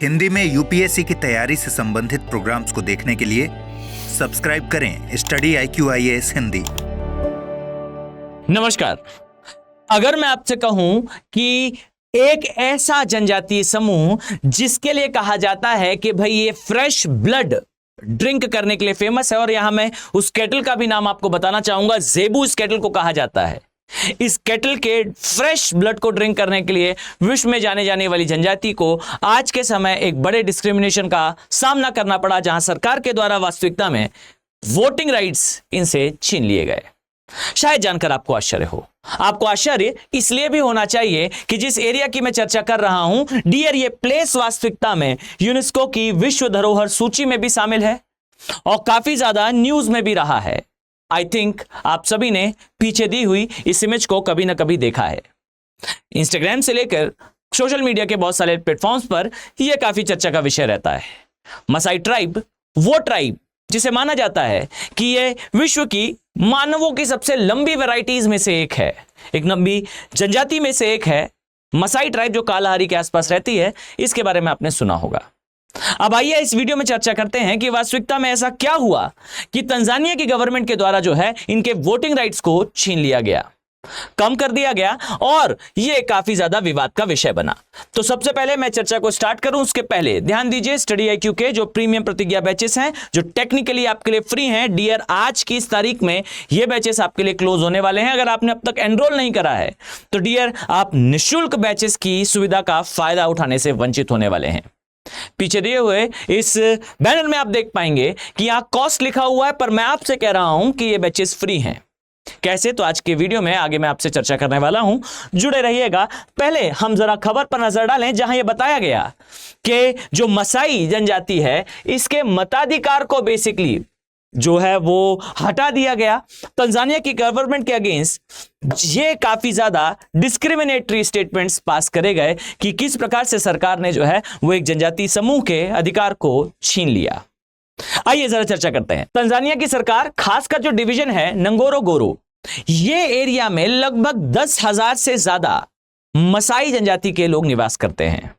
हिंदी में यूपीएससी की तैयारी से संबंधित प्रोग्राम्स को देखने के लिए सब्सक्राइब करें स्टडी IQ IAS हिंदी। नमस्कार। अगर मैं आपसे कहूं कि एक ऐसा जनजातीय समूह जिसके लिए कहा जाता है कि भाई ये फ्रेश ब्लड ड्रिंक करने के लिए फेमस है, और यहां मैं उस केटल का भी नाम आपको बताना चाहूंगा, ज़ेबू इस केटल को कहा जाता है। इस केटल के फ्रेश ब्लड को ड्रिंक करने के लिए विश्व में जाने जाने वाली जनजाति को आज के समय एक बड़े डिस्क्रिमिनेशन का सामना करना पड़ा, जहां सरकार के द्वारा वास्तविकता में वोटिंग राइट्स इनसे छीन लिए गए। शायद जानकर आपको आश्चर्य हो। आपको आश्चर्य इसलिए भी होना चाहिए कि जिस एरिया की मैं चर्चा कर रहा हूं, डियर, ये प्लेस वास्तविकता में यूनेस्को की विश्व धरोहर सूची में भी शामिल है और काफी ज्यादा न्यूज में भी रहा है। आई थिंक आप सभी ने पीछे दी हुई इस इमेज को कभी ना कभी देखा है। इंस्टाग्राम से लेकर सोशल मीडिया के बहुत सारे प्लेटफॉर्म्स पर यह काफी चर्चा का विषय रहता है। मसाई ट्राइब वो ट्राइब जिसे माना जाता है कि यह विश्व की मानवों की सबसे लंबी वैरायटीज में से एक है, एक लंबी जनजाति में से एक है। मसाई ट्राइब जो कालाहारी के आसपास रहती है, इसके बारे में आपने सुना होगा। अब आइए इस वीडियो में चर्चा करते हैं कि वास्तविकता में ऐसा क्या हुआ कि तंजानिया की गवर्नमेंट के द्वारा जो है इनके वोटिंग राइट्स को छीन लिया गया, कम कर दिया गया, और यह काफी ज्यादा विवाद का विषय बना। तो सबसे पहले मैं चर्चा को स्टार्ट करूं उसके पहले ध्यान दीजिए स्टडी IQ के जो प्रीमियम प्रतिज्ञा बैचेस हैं, जो टेक्निकली आपके लिए फ्री हैं। डियर, आज की इस तारीख में ये बैचेस आपके लिए क्लोज होने वाले हैं। अगर आपने अब तक एनरोल नहीं करा है तो डियर, आप निःशुल्क बैचेस की सुविधा का फायदा उठाने से वंचित होने वाले हैं। पीछे दिए हुए इस बैनर में आप देख पाएंगे कि यहां कॉस्ट लिखा हुआ है, पर मैं आपसे कह रहा हूं कि ये बैचेस फ्री हैं। कैसे? तो आज के वीडियो में आगे मैं आपसे चर्चा करने वाला हूं, जुड़े रहिएगा। पहले हम जरा खबर पर नजर डालें, जहां यह बताया गया कि जो मसाई जनजाति है इसके मताधिकार को बेसिकली जो है वो हटा दिया गया। तंजानिया की गवर्नमेंट के अगेंस्ट ये काफी ज्यादा डिस्क्रिमिनेटरी स्टेटमेंट्स पास करे गए कि किस प्रकार से सरकार ने जो है वो एक जनजातीय समूह के अधिकार को छीन लिया। आइए जरा चर्चा करते हैं। तंजानिया की सरकार, खासकर जो डिवीजन है नंगोरोगोरो, ये एरिया में लगभग 10,000 से ज्यादा मसाई जनजाति के लोग निवास करते हैं।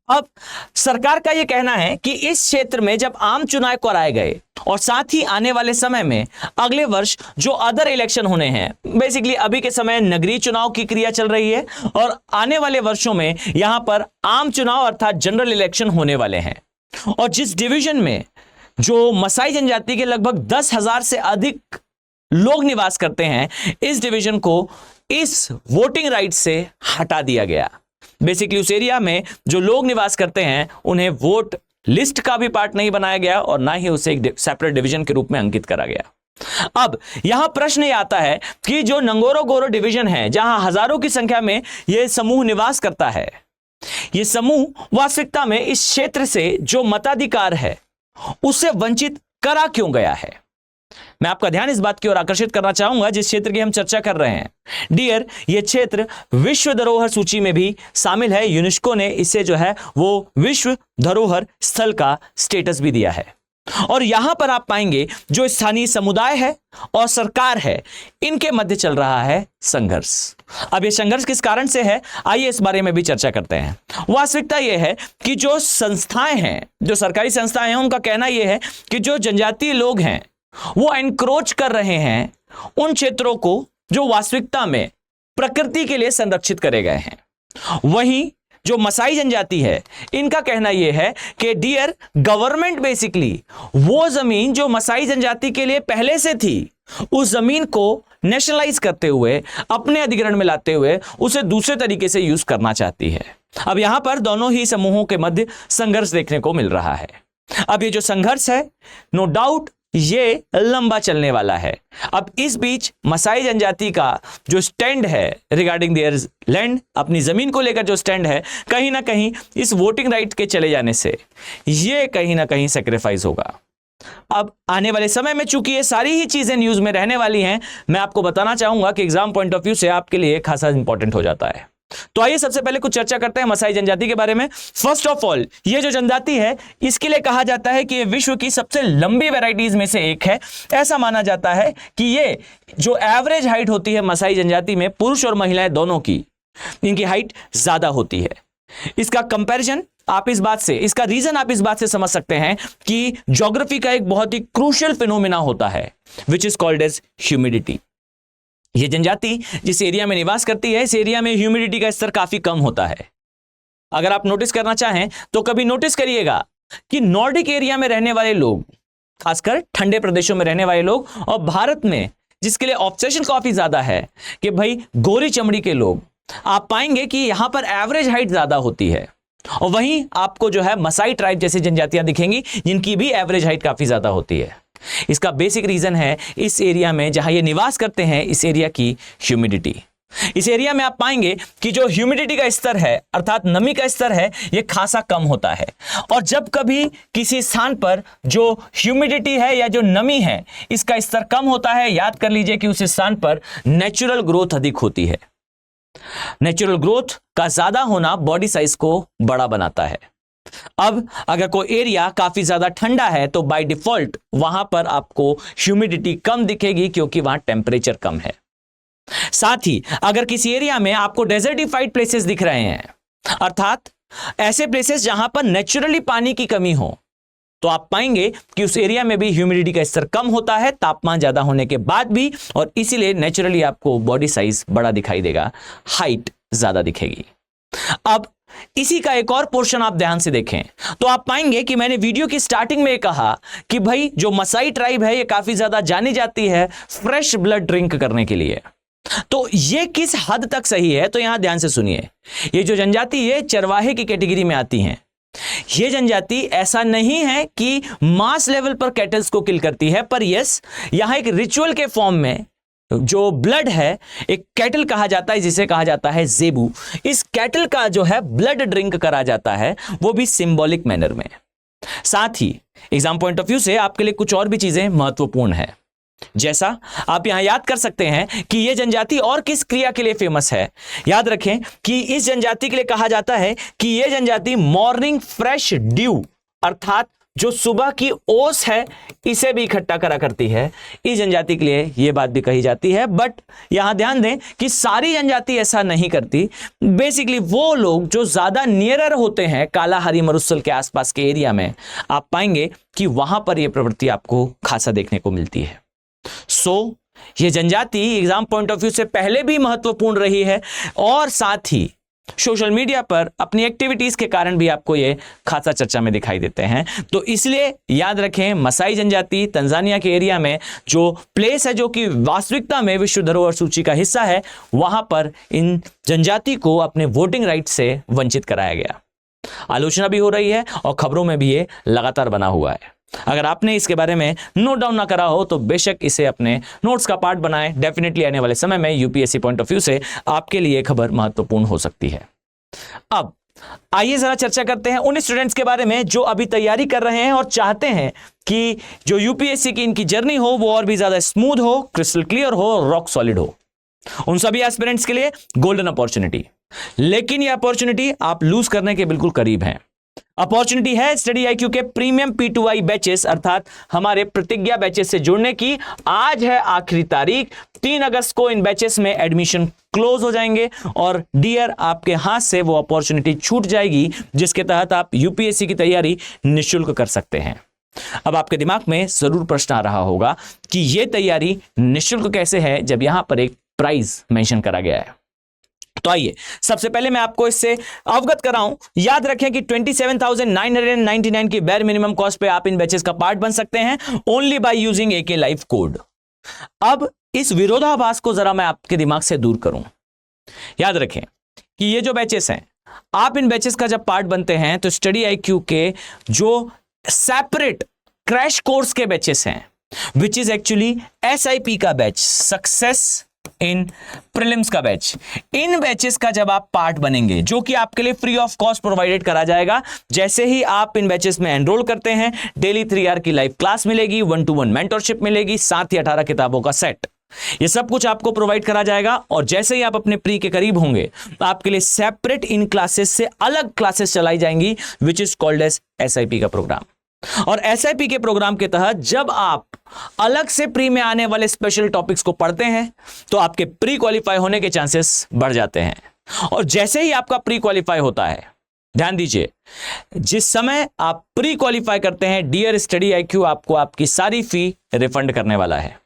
अब सरकार का यह कहना है कि इस क्षेत्र में जब आम चुनाव कराए गए और साथ ही आने वाले समय में अगले वर्ष जो अदर इलेक्शन होने हैं, बेसिकली अभी के समय नगरीय चुनाव की क्रिया चल रही है और आने वाले वर्षों में यहां पर आम चुनाव अर्थात जनरल इलेक्शन होने वाले हैं, और जिस डिवीजन में जो मसाई जनजाति के लगभग 10,000 से अधिक लोग निवास करते हैं, इस डिवीजन को इस वोटिंग राइट से हटा दिया गया। बेसिकली उस एरिया में जो लोग निवास करते हैं उन्हें वोट लिस्ट का भी पार्ट नहीं बनाया गया और ना ही उसे एक सेपरेट डिवीजन के रूप में अंकित करा गया। अब यहां प्रश्न यह आता है कि जो नंगोरोगोरो डिवीजन है, जहां हजारों की संख्या में यह समूह निवास करता है, यह समूह वास्तविकता में इस क्षेत्र से जो मताधिकार है उससे वंचित करा क्यों गया है? मैं आपका ध्यान इस बात की ओर आकर्षित करना चाहूंगा जिस क्षेत्र की हम चर्चा कर रहे हैं। डियर, यह क्षेत्र विश्व धरोहर सूची में भी शामिल है। यूनेस्को ने इसे जो है वो विश्व धरोहर स्थल का स्टेटस भी दिया है, और यहां पर आप पाएंगे जो स्थानीय समुदाय है और सरकार है, इनके मध्य चल रहा है संघर्ष। अब यह संघर्ष किस कारण से है, आइए इस बारे में भी चर्चा करते हैं। वास्तविकता यह है कि जो संस्थाएं हैं, जो सरकारी संस्थाएं हैं, उनका कहना यह है कि जो जनजातीय लोग हैं वो एनक्रोच कर रहे हैं उन क्षेत्रों को जो वास्तविकता में प्रकृति के लिए संरक्षित करे गए हैं। वहीं जो मसाई जनजाति है, इनका कहना यह है कि डियर, गवर्नमेंट बेसिकली वो जमीन जो मसाई जनजाति के लिए पहले से थी, उस जमीन को नेशनलाइज करते हुए, अपने अधिग्रहण में लाते हुए उसे दूसरे तरीके से यूज करना चाहती है। अब यहां पर दोनों ही समूहों के मध्य संघर्ष देखने को मिल रहा है। अब ये जो संघर्ष है, नो डाउट ये लंबा चलने वाला है। अब इस बीच मसाई जनजाति का जो स्टैंड है रिगार्डिंग देयर लैंड, अपनी जमीन को लेकर जो स्टैंड है, कहीं ना कहीं इस वोटिंग राइट के चले जाने से ये कहीं ना कहीं सैक्रिफाइस होगा। अब आने वाले समय में चूंकि ये सारी ही चीजें न्यूज में रहने वाली हैं, मैं आपको बताना चाहूंगा कि एग्जाम पॉइंट ऑफ व्यू से आपके लिए खासा इंपॉर्टेंट हो जाता है। तो आइए सबसे पहले कुछ चर्चा करते हैं मसाई जनजाति के बारे में। फर्स्ट ऑफ ऑल, ये जो जनजाति है इसके लिए कहा जाता है कि ये विश्व की सबसे लंबी वैरायटीज में से एक है। ऐसा माना जाता है कि ये जो एवरेज हाइट होती है मसाई जनजाति में, पुरुष और महिलाएं दोनों की, इनकी हाइट ज्यादा होती है। इसका कंपैरिजन आप इस बात से, इसका रीजन आप इस बात से समझ सकते हैं कि ज्योग्राफी का एक बहुत ही क्रूशियल फिनोमेना होता है which is called as humidity. ये जनजाति जिस एरिया में निवास करती है, इस एरिया में ह्यूमिडिटी का स्तर काफी कम होता है। अगर आप नोटिस करना चाहें तो कभी नोटिस करिएगा कि नॉर्डिक एरिया में रहने वाले लोग, खासकर ठंडे प्रदेशों में रहने वाले लोग, और भारत में जिसके लिए ऑब्सेशन काफी ज्यादा है कि भाई गोरी चमड़ी के लोग, आप पाएंगे कि यहां पर एवरेज हाइट ज्यादा होती है। और वहीं आपको जो है मसाई ट्राइब जैसी जनजातियां दिखेंगी जिनकी भी एवरेज हाइट काफी ज्यादा होती है। इसका बेसिक रीजन है इस एरिया में जहां ये निवास करते हैं, इस एरिया की ह्यूमिडिटी। इस एरिया में आप पाएंगे कि जो ह्यूमिडिटी का स्तर है, अर्थात नमी का स्तर है, ये खासा कम होता है। और जब कभी किसी स्थान पर जो ह्यूमिडिटी है या जो नमी है इसका स्तर कम होता है, याद कर लीजिए कि उस स्थान पर नेचुरल ग्रोथ अधिक होती है। नेचुरल ग्रोथ का ज्यादा होना बॉडी साइज को बड़ा बनाता है। अब अगर कोई एरिया काफी ज्यादा ठंडा है तो बाय डिफॉल्ट वहां पर आपको ह्यूमिडिटी कम दिखेगी क्योंकि वहां टेम्परेचर कम है। साथ ही अगर किसी एरिया में आपको डेजर्टिफाइड प्लेसेस दिख रहे हैं, अर्थात ऐसे प्लेसेस जहां पर नेचुरली पानी की कमी हो, तो आप पाएंगे कि उस एरिया में भी ह्यूमिडिटी का स्तर कम होता है, तापमान ज्यादा होने के बाद भी, और इसीलिए नेचुरली आपको बॉडी साइज बड़ा दिखाई देगा, हाइट ज्यादा दिखेगी। अब इसी का एक और पोर्शन आप ध्यान से देखें तो आप पाएंगे कि मैंने वीडियो की स्टार्टिंग में कहा कि भाई जो मसाई ट्राइब है ये काफी ज्यादा जानी जाती है फ्रेश ब्लड ड्रिंक करने के लिए। तो ये किस हद तक सही है, तो यहां ध्यान से सुनिए। ये जो जनजाति है चरवाहे की कैटेगरी में आती हैं। ये जनजाति ऐसा नहीं है कि मास लेवल पर कैटल्स को किल करती है, पर यस, यहां एक रिचुअल के फॉर्म में जो ब्लड है, एक कैटल कहा जाता है जिसे कहा जाता है जेबू, इस कैटल का जो है ब्लड ड्रिंक करा जाता है, वो भी सिंबॉलिक मैनर में। साथ ही एग्जाम पॉइंट ऑफ व्यू से आपके लिए कुछ और भी चीजें महत्वपूर्ण है। जैसा आप यहां याद कर सकते हैं कि यह जनजाति और किस क्रिया के लिए फेमस है। याद रखें कि इस जनजाति के लिए कहा जाता है कि यह जनजाति मॉर्निंग फ्रेश ड्यू, अर्थात जो सुबह की ओस है, इसे भी इकट्ठा करा करती है। इस जनजाति के लिए यह बात भी कही जाती है, बट यहां ध्यान दें कि सारी जनजाति ऐसा नहीं करती। बेसिकली वो लोग जो ज्यादा नियरर होते हैं कालाहारी मरुस्थल के आसपास के एरिया में, आप पाएंगे कि वहां पर यह प्रवृत्ति आपको खासा देखने को मिलती है। ये जनजाति एग्जाम पॉइंट ऑफ व्यू से पहले भी महत्वपूर्ण रही है, और साथ ही सोशल मीडिया पर अपनी एक्टिविटीज के कारण भी आपको ये खासा चर्चा में दिखाई देते हैं। तो इसलिए याद रखें, मसाई जनजाति तंजानिया के एरिया में जो प्लेस है, जो कि वास्तविकता में विश्व धरोहर सूची का हिस्सा है, वहां पर इन जनजाति को अपने वोटिंग राइट से वंचित कराया गया। आलोचना भी हो रही है और खबरों में भी ये लगातार बना हुआ है। अगर आपने इसके बारे में नोट डाउन ना करा हो तो बेशक इसे अपने नोट्स का पार्ट बनाएं। डेफिनेटली आने वाले समय में यूपीएससी पॉइंट ऑफ व्यू से आपके लिए खबर महत्वपूर्ण हो सकती है। अब आइए जरा चर्चा करते हैं उन स्टूडेंट्स के बारे में जो अभी तैयारी कर रहे हैं और चाहते हैं कि जो यूपीएससी की इनकी जर्नी हो वो और भी ज्यादा स्मूथ हो, क्रिस्टल क्लियर हो, रॉक सॉलिड हो। उन सभी एस्पिरेंट्स के लिए गोल्डन अपॉर्चुनिटी, लेकिन यह अपॉर्चुनिटी आप लूज करने के बिल्कुल करीब हैं। अपॉर्चुनिटी है स्टडी IQ के प्रीमियम P2I बैचेस, अर्थात हमारे प्रतिज्ञा बैचेस से जुड़ने की। आज है आखिरी तारीख, 3 अगस्त को इन बैचेस में एडमिशन क्लोज हो जाएंगे और डियर आपके हाथ से वो अपॉर्चुनिटी छूट जाएगी जिसके तहत आप यूपीएससी की तैयारी निःशुल्क कर सकते हैं। अब आपके दिमाग में जरूर प्रश्न आ रहा होगा कि यह तैयारी निःशुल्क कैसे है जब यहां पर एक प्राइस मेंशन करा गया है। तो आइए सबसे पहले मैं आपको इससे अवगत कराऊं। याद रखें कि 27,999 की बेयर मिनिमम कॉस्ट पे आप इन बैचेस का पार्ट बन सकते हैं only by using AK live code. अब इस विरोधाभास को जरा मैं आपके दिमाग से दूर करूं। याद रखें कि ये जो बैचेस हैं, आप इन बैचेस का जब पार्ट बनते हैं तो स्टडी IQ के जो सेपरेट क्रैश कोर्स के बैचेस हैं, विच इज एक्चुअली SIP का बैच, सक्सेस इन प्रीलिम्स का बैच, इन बैचेस का जब आप पार्ट बनेंगे, जो कि आपके लिए फ्री ऑफ कॉस्ट प्रोवाइडेड करा जाएगा। जैसे ही आप इन बैचेस में एनरोल करते हैं, डेली 3 आवर की लाइव क्लास मिलेगी, 1-to-1 मेंटरशिप मिलेगी, साथ ही 18 किताबों का सेट, ये सब कुछ आपको प्रोवाइड करा जाएगा। और जैसे ही आप अपने प्री के करीब होंगे, आपके लिए सेपरेट इन क्लासेस से अलग क्लासेस चलाई जाएंगी, which is called as SIP का प्रोग्राम। और SIP के प्रोग्राम के तहत जब आप अलग से प्री में आने वाले स्पेशल टॉपिक्स को पढ़ते हैं तो आपके प्री क्वालिफाई होने के चांसेस बढ़ जाते हैं। और जैसे ही आपका प्री क्वालिफाई होता है, ध्यान दीजिए, जिस समय आप प्री क्वालिफाई करते हैं, डियर स्टडी आईक्यू आपको आपकी सारी फी रिफंड करने वाला है।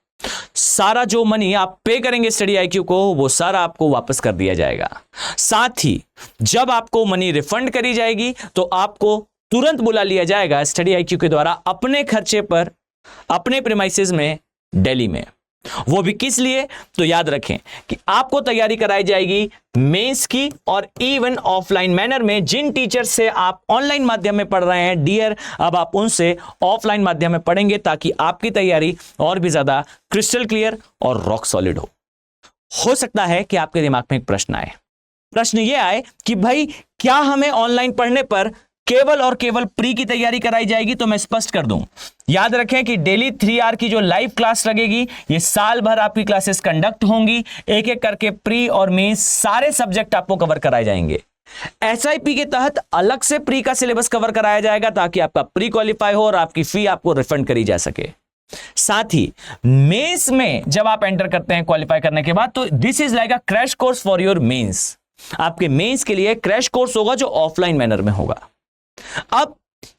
सारा जो मनी आप पे करेंगे स्टडी आईक्यू को, वो सारा आपको वापस कर दिया जाएगा। साथ ही जब आपको मनी रिफंड करी जाएगी तो आपको तुरंत बुला लिया जाएगा स्टडी आईक्यू के द्वारा अपने खर्चे पर, अपने प्रीमाइसेस में, दिल्ली में। वो भी किस लिए? तो याद रखें कि आपको तैयारी कराई जाएगी मेंस की, और इवन ऑफलाइन मैनर में। जिन टीचर से आप ऑनलाइन माध्यम में पढ़ रहे हैं डियर, अब आप उनसे ऑफलाइन माध्यम में पढ़ेंगे ताकि आपकी तैयारी और भी ज्यादा क्रिस्टल क्लियर और रॉक सॉलिड हो सकता है कि आपके दिमाग में एक प्रश्न आए। प्रश्न ये आए कि भाई क्या हमें ऑनलाइन पढ़ने पर केवल और केवल प्री की तैयारी कराई जाएगी? तो मैं स्पष्ट कर दूं, याद रखें कि डेली 3 आवर की जो लाइव क्लास लगेगी, ये साल भर आपकी क्लासेस कंडक्ट होंगी। एक एक करके प्री और मेंस सारे सब्जेक्ट आपको कवर कराए जाएंगे। एसआईपी के तहत अलग से प्री का सिलेबस कवर कराया जाएगा ताकि आपका प्री क्वालिफाई हो और आपकी फी आपको रिफंड करी जा सके। साथ ही मेंस में जब आप एंटर करते हैं क्वालिफाई करने के बाद, तो this is like a crash course for your mains. आपके मेंस के लिए क्रैश कोर्स होगा जो ऑफलाइन मैनर में होगा। अब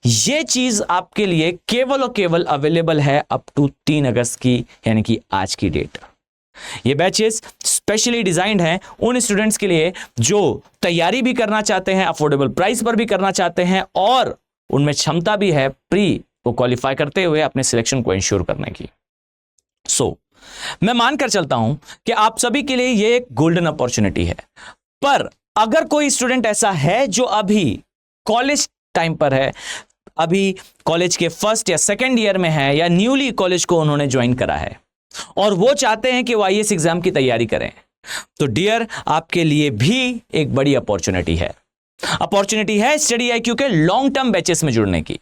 यह चीज आपके लिए केवल और केवल अवेलेबल है अप टू 3 अगस्त की, यानी कि आज की डेट। ये बैचेस स्पेशली डिजाइंड हैं उन स्टूडेंट्स के लिए जो तैयारी भी करना चाहते हैं, अफोर्डेबल प्राइस पर भी करना चाहते हैं, और उनमें क्षमता भी है प्री को क्वालिफाई करते हुए अपने सिलेक्शन को इंश्योर करने की। मैं मानकर चलता हूं कि आप सभी के लिए यह एक गोल्डन अपॉर्चुनिटी है। पर अगर कोई स्टूडेंट ऐसा है जो अभी कॉलेज टाइम पर है, अभी कॉलेज के फर्स्ट या सेकेंड ईयर में है, या न्यूली कॉलेज को उन्होंने ज्वाइन करा है और वो चाहते हैं कि वो आईएएस एग्जाम की तैयारी करें, तो डियर आपके लिए भी एक बड़ी अपॉर्चुनिटी है स्टडी आईक्यू के लॉन्ग टर्म बैचेस में जुड़ने की।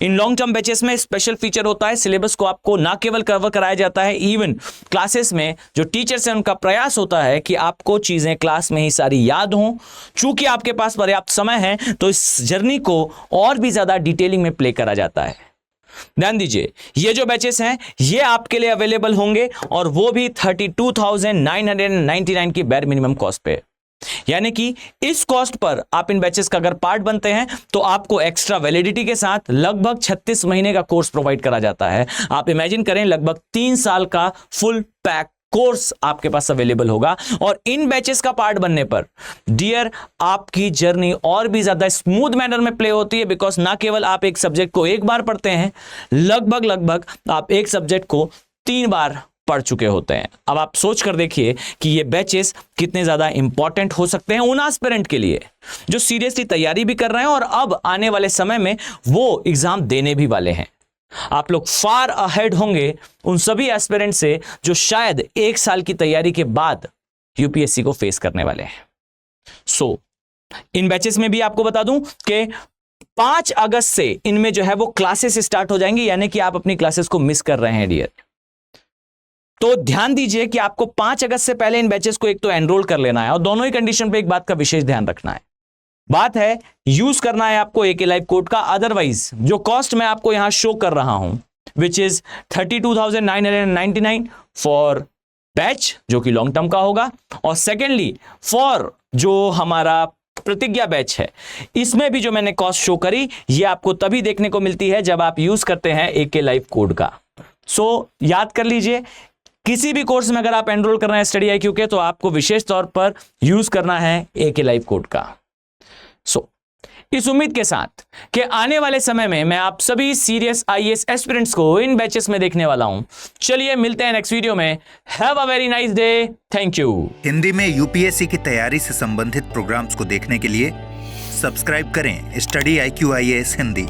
इन लॉन्ग टर्म बैचेस में स्पेशल फीचर होता है, सिलेबस को आपको ना केवल कवर कराया जाता है, इवन क्लासेस में जो टीचर्स हैं उनका प्रयास होता है कि आपको चीजें क्लास में ही सारी याद हों। चूंकि आपके पास पर्याप्त समय है तो इस जर्नी को और भी ज्यादा डिटेलिंग में प्ले करा जाता है। ध्यान दीजिए, ये जो बैचेस हैं ये आपके लिए अवेलेबल होंगे, और वो भी 32,999 की बेयर मिनिमम कॉस्ट पे। यानी कि इस कॉस्ट पर आप इन बैचेस का अगर पार्ट बनते हैं तो आपको एक्स्ट्रा वैलिडिटी के साथ लगभग 36 महीने का कोर्स प्रोवाइड करा जाता है। आप इमेजिन करें, लगभग 3 साल का फुल पैक कोर्स आपके पास अवेलेबल होगा। और इन बैचेस का पार्ट बनने पर डियर आपकी जर्नी और भी ज्यादा स्मूथ मैनर में प्ले होती है, बिकॉज ना केवल आप एक सब्जेक्ट को एक बार पढ़ते हैं, लगभग आप एक सब्जेक्ट को 3 बार पढ़ चुके होते हैं। अब आप सोच कर देखिए कि ये बैचेस कितने ज्यादा इंपॉर्टेंट हो सकते हैं उन एस्पिरेंट के लिए जो सीरियसली तैयारी भी कर रहे हैं और अब आने वाले समय में वो एग्जाम देने भी वाले हैं। आप लोग फार अहेड होंगे उन सभी एस्पिरेंट से जो शायद 1 साल की तैयारी के बाद यूपीएससी को फेस करने वाले हैं। इन बैचेस में भी आपको बता दूं कि 5 अगस्त से इनमें जो है वो क्लासेस स्टार्ट हो जाएंगी, यानी कि आप अपनी क्लासेस को मिस कर रहे हैं डियर। तो ध्यान दीजिए कि आपको 5 अगस्त से पहले इन बैचेस को एक तो एनरोल कर लेना है, और दोनों ही कंडीशन पे एक बात का विशेष ध्यान रखना है। बात है यूज करना है आपको एके लाइव कोड का, अदरवाइज जो कॉस्ट मैं आपको यहां शो कर रहा हूं विच इज 32,999 फॉर बैच जो कि लॉन्ग टर्म का होगा, और सेकेंडली फॉर जो हमारा प्रतिज्ञा बैच है, इसमें भी जो मैंने कॉस्ट शो करी ये आपको तभी देखने को मिलती है जब आप यूज करते हैं एके लाइव कोड का। याद कर लीजिए, किसी भी कोर्स में अगर आप एनरोल कर रहे हैं स्टडी आईक्यू के, तो आपको विशेष तौर पर यूज करना है एके लाइव कोड का। इस उम्मीद के साथ कि आने वाले समय में मैं आप सभी सीरियस आईएएस एस्पिरेंट्स को इन बैचेस में देखने वाला हूं। चलिए मिलते हैं नेक्स्ट वीडियो में। Have a very nice day. Thank you. Hindi में यूपीएससी की तैयारी से संबंधित प्रोग्राम्स को देखने के लिए सब्सक्राइब करें स्टडी आईक्यू आईएएस हिंदी।